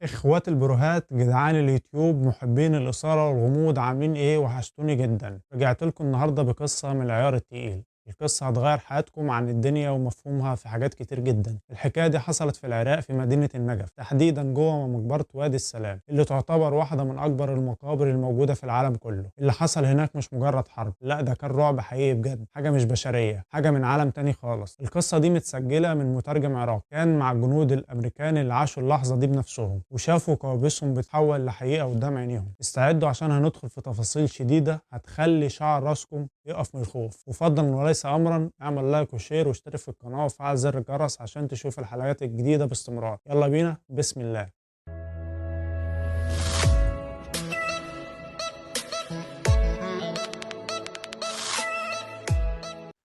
اخوات البروهات جدعان اليوتيوب محبين الاثاره والغموض عاملين ايه؟ وحشتوني جدا. رجعت لكم النهارده بقصه من العيار التقيل. القصه هتغير حياتكم عن الدنيا ومفهومها في حاجات كتير جدا. الحكايه دي حصلت في العراق في مدينه النجف، تحديدا جوه مقبره وادي السلام اللي تعتبر واحده من اكبر المقابر الموجوده في العالم كله. اللي حصل هناك مش مجرد حرب، لا ده كان رعب حقيقي بجد، حاجه مش بشريه، حاجه من عالم تاني خالص. القصه دي متسجله من مترجم عراقي كان مع الجنود الامريكان اللي عاشوا اللحظه دي بنفسهم وشافوا كوابيسهم بتتحول لحقيقه قدام عينيهم. استعدوا عشان هندخل في تفاصيل شديده هتخلي شعر راسكم يقف من الخوف. وفضلا وليس امرا، اعمل لايك وشير واشترك في القناه وفعل زر الجرس عشان تشوف الحلقات الجديده باستمرار. يلا بينا، بسم الله.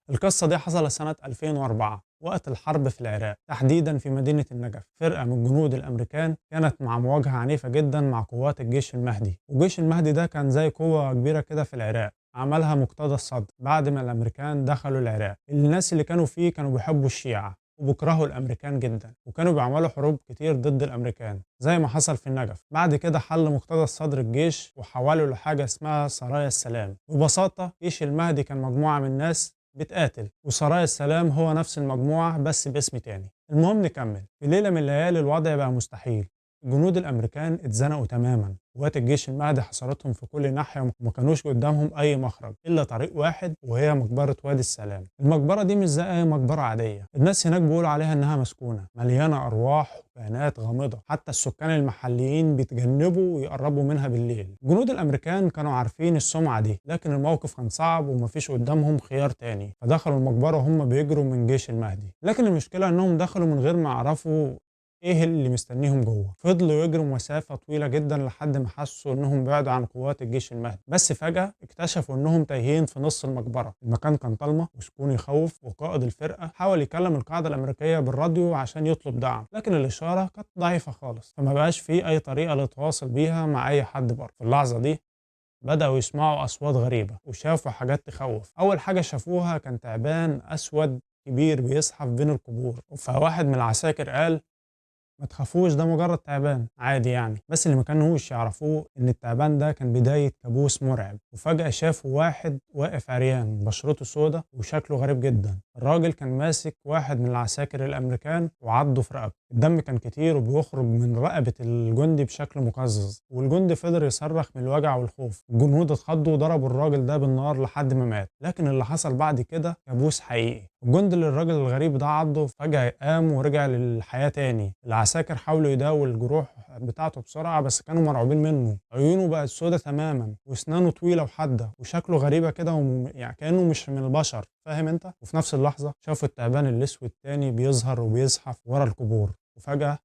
القصة دي حصلت سنة 2004 وقت الحرب في العراق، تحديدا في مدينة النجف. فرقة من الجنود الأمريكان كانت مع مواجهة عنيفة جدا مع قوات الجيش المهدي، وجيش المهدي ده كان زي قوة كبيرة كده في العراق عملها مقتدى الصدر بعد ما الأمريكان دخلوا العراق. الناس اللي كانوا فيه كانوا بيحبوا الشيعة وبكرهوا الأمريكان جدا، وكانوا بيعملوا حروب كتير ضد الأمريكان زي ما حصل في النجف. بعد كده حل مقتدى الصدر الجيش وحولوا لحاجة اسمها سرايا السلام. ببساطة جيش المهدي كان مجموعة من ناس بتقاتل، وسرايا السلام هو نفس المجموعة بس باسم تاني. المهم نكمل. في ليلة من الليالي الوضع بقى مستحيل. الجنود الأمريكان اتزنقوا تماما، قوات الجيش المهدي حصرتهم في كل ناحية وما كانوش قدامهم أي مخرج إلا طريق واحد، وهي مقبرة وادي السلام. المقبرة دي مش زي أي مقبرة عادية، الناس هناك بيقولوا عليها إنها مسكونة مليانة أرواح وكائنات غامضة، حتى السكان المحليين بيتجنبوا ويقربوا منها بالليل. جنود الأمريكان كانوا عارفين السمعة دي، لكن الموقف كان صعب ومفيش قدامهم خيار تاني، فدخلوا المقبرة وهم بيجروا من جيش المهدي. لكن المشكلة إنهم دخلوا من غير ما يعرفوا ايه اللي مستنيهم جوه. فضلوا يجروا مسافه طويله جدا لحد ما حسوا انهم بعدوا عن قوات الجيش المهدي، بس فجاه اكتشفوا انهم تايهين في نص المقبره. المكان كان ضلمه وسكون يخوف، وقائد الفرقه حاول يكلم القاعده الامريكيه بالراديو عشان يطلب دعم، لكن الاشاره كانت ضعيفه خالص، فما بقاش في اي طريقه للتواصل بيها مع اي حد بره. في اللحظه دي بدأوا يسمعوا أصوات غريبة وشافوا حاجات تخوف. أول حاجة شافوها كان تعبان أسود كبير بيزحف بين القبور، فواحد من العساكر قال: ما تخافوش، ده مجرد تعبان عادي يعني. بس اللي ما كانوش يعرفوه ان التعبان ده كان بداية كابوس مرعب. وفجأة شافوا واحد واقف عريان، بشرته سودة وشكله غريب جدا. الراجل كان ماسك واحد من العساكر الامريكان وعضه في رقبته. الدم كان كتير وبيخرج من رقبة الجندي بشكل مقزز، والجندي فضل يصرخ من الوجع والخوف. الجنود اتخضوا وضربوا الراجل ده بالنار لحد ما مات. لكن اللي حصل بعد كده كابوس حقيقي. الجندي اللي الراجل الغريب ده عضه فجأة قام ورجع للحياة تاني. العساكر حاولوا يداووا الجروح بتاعته بسرعة بس كانوا مرعوبين منه. عيونه بقت سودة تماما واسنانه طويلة وحادة وشكله غريبة كده يعني كأنه مش من البشر، فاهم انت؟ وفي نفس اللحظة شافوا التعبان الاسود تاني بيظهر وبيزحف ورا القبور، وفجأة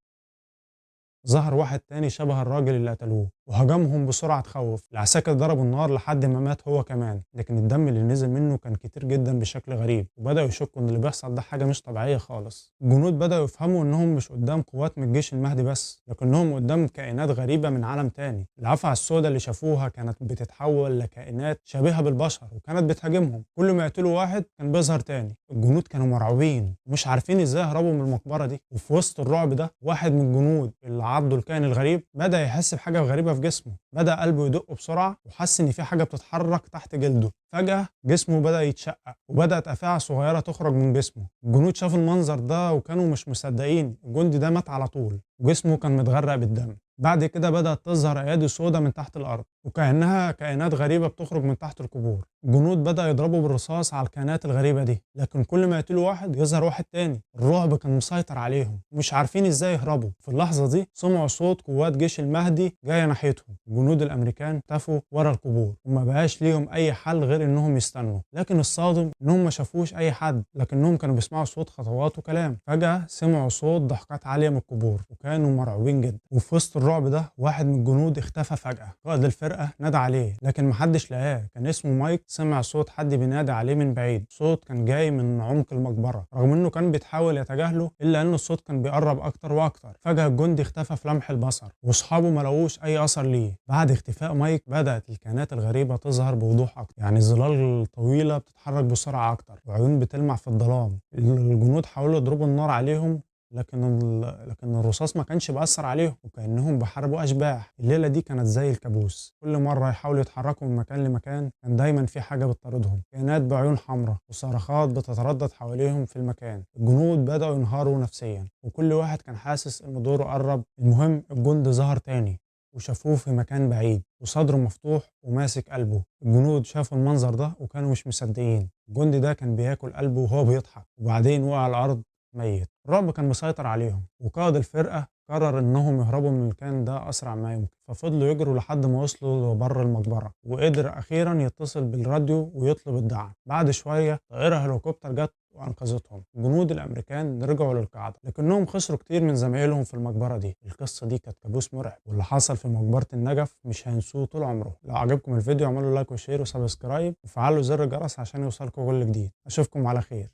ظهر واحد تاني شبه الراجل اللي قتلوه وهجمهم بسرعة تخوف. العساكر ضربوا النار لحد ما مات هو كمان، لكن الدم اللي نزل منه كان كتير جدا بشكل غريب، وبدأوا يشكوا ان اللي بيحصل ده حاجة مش طبيعية خالص. الجنود بدأوا يفهموا انهم مش قدام قوات من الجيش المهدي بس، لكنهم قدام كائنات غريبة من عالم تاني. الأفعى السوداء اللي شافوها كانت بتتحول لكائنات شبيهة بالبشر وكانت بتهاجمهم. كل ما يقتلوا واحد كان بيظهر تاني. الجنود كانوا مرعوبين ومش عارفين ازاي يهربوا من المقبرة دي. وفي وسط الرعب ده واحد من الجنود اللي عضه الكائن الغريب بدأ يحس بحاجة غريبة في جسمه. بدأ قلبه يدق بسرعة وحس إن في حاجة بتتحرك تحت جلده. فجأة جسمه بدأ يتشقق وبدأت أفعى صغيرة تخرج من جسمه. الجنود شافوا المنظر ده وكانوا مش مصدقين. الجندي ده مات على طول وجسمه كان متغرق بالدم. بعد كده بدأت تظهر أيادي سودة من تحت الأرض وكأنها كائنات غريبة بتخرج من تحت القبور. الجنود بدأ يضربوا بالرصاص على الكائنات الغريبة دي، لكن كل ما يقتلوا واحد يظهر واحد تاني. الرعب كان مسيطر عليهم ومش عارفين ازاي يهربوا. في اللحظة دي سمعوا صوت قوات جيش المهدي جاية ناحيتهم. الجنود الأمريكان اختفوا ورا القبور وما بقاش ليهم أي حل غير إنهم يستنوا. لكن الصادم إنهم ما شافوش أي حد، لكنهم كانوا بيسمعوا صوت خطوات وكلام. فجأة سمعوا صوت ضحكات عالية من القبور وكانوا مرعوبين جدا. وفي وسط الرعب ده واحد من الجنود اختفى فجأة. قائد الفرقة نادى عليه لكن محدش لقاه. كان اسمه مايك. سمع صوت حد بينادي عليه من بعيد، صوت كان جاي من عمق المقبرة. رغم انه كان بيحاول يتجاهله الا ان الصوت كان بيقرب اكتر واكتر. فجأة الجندي اختفى في لمح البصر واصحابه ما لقوش اي اثر ليه. بعد اختفاء مايك بدأت الكائنات الغريبة تظهر بوضوح اكتر، يعني ظلال طويلة بتتحرك بسرعة اكتر وعيون بتلمع في الظلام. الجنود حاولوا يضربوا النار عليهم لكن الرصاص ما كانش بيأثر عليهم، وكأنهم بيحاربوا أشباح. الليلة دي كانت زي الكابوس، كل مرة يحاولوا يتحركوا من مكان لمكان كان دايما في حاجة بتطاردهم، كائنات بعيون حمراء وصرخات بتتردد حواليهم في المكان. الجنود بدأوا ينهاروا نفسيا، وكل واحد كان حاسس إن دوره قرب. المهم الجندي ظهر تاني وشافوه في مكان بعيد وصدره مفتوح وماسك قلبه. الجنود شافوا المنظر ده وكانوا مش مصدقين. الجندي ده كان بياكل قلبه وهو بيضحك، وبعدين وقع على الأرض ميت. الرعب كان مسيطر عليهم، وقائد الفرقة قرر إنهم يهربوا من المكان ده أسرع ما يمكن. ففضلوا يجروا لحد ما وصلوا لبر المقبرة، وقدر أخيرا يتصل بالراديو ويطلب الدعم. بعد شوية طائرة هليكوبتر جت وأنقذتهم. الجنود الأمريكان رجعوا للقاعدة، لكنهم خسروا كتير من زمايلهم في المقبرة دي. القصة دي كانت كابوس مرعب، واللي حصل في مقبرة النجف مش هينسوه طول عمره. لو عجبكم الفيديو اعملوا لايك وشير وسبسكرايب وفعلوا زر الجرس عشان يوصلكم كل جديد. أشوفكم على خير.